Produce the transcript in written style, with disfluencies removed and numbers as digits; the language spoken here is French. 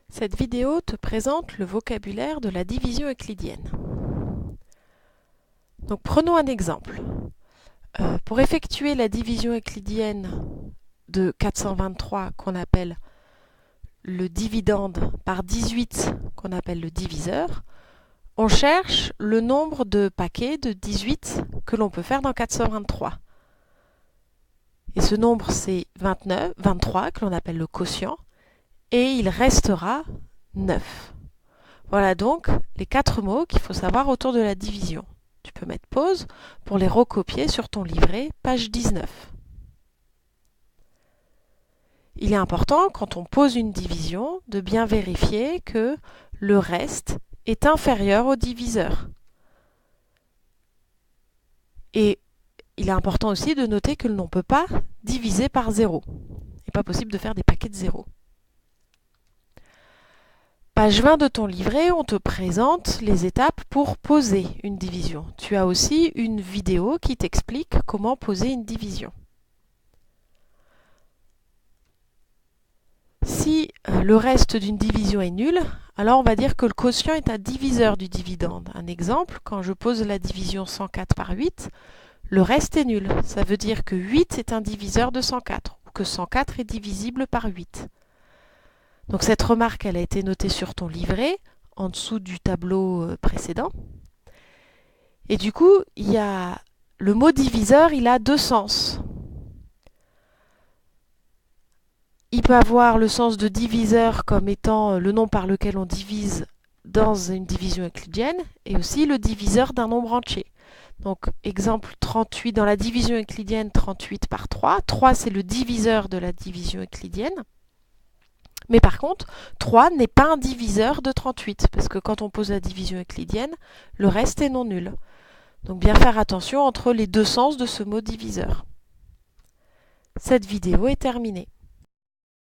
Cette vidéo te présente le vocabulaire de la division euclidienne. Donc prenons un exemple. Pour effectuer la division euclidienne de 423 qu'on appelle le dividende par 18 qu'on appelle le diviseur, on cherche le nombre de paquets de 18 que l'on peut faire dans 423. Et ce nombre c'est 23 que l'on appelle le quotient et il restera 9. Voilà donc les 4 mots qu'il faut savoir autour de la division. Tu peux mettre pause pour les recopier sur ton livret, page 19. Il est important, quand on pose une division, de bien vérifier que le reste est inférieur au diviseur. Et il est important aussi de noter que l'on ne peut pas diviser par 0. Il n'est pas possible de faire des paquets de 0. Page 20 de ton livret, on te présente les étapes pour poser une division. Tu as aussi une vidéo qui t'explique comment poser une division. Si le reste d'une division est nul, alors on va dire que le quotient est un diviseur du dividende. Un exemple, quand je pose la division 104 par 8, le reste est nul. Ça veut dire que 8 est un diviseur de 104, ou que 104 est divisible par 8. Donc cette remarque, elle a été notée sur ton livret, en dessous du tableau précédent. Et du coup, le mot diviseur, il a deux sens. Il peut avoir le sens de diviseur comme étant le nombre par lequel on divise dans une division euclidienne, et aussi le diviseur d'un nombre entier. Donc, exemple 38, dans la division euclidienne, 38 par 3. 3, c'est le diviseur de la division euclidienne. Mais par contre, 3 n'est pas un diviseur de 38, parce que quand on pose la division euclidienne, le reste est non nul. Donc bien faire attention entre les deux sens de ce mot diviseur. Cette vidéo est terminée.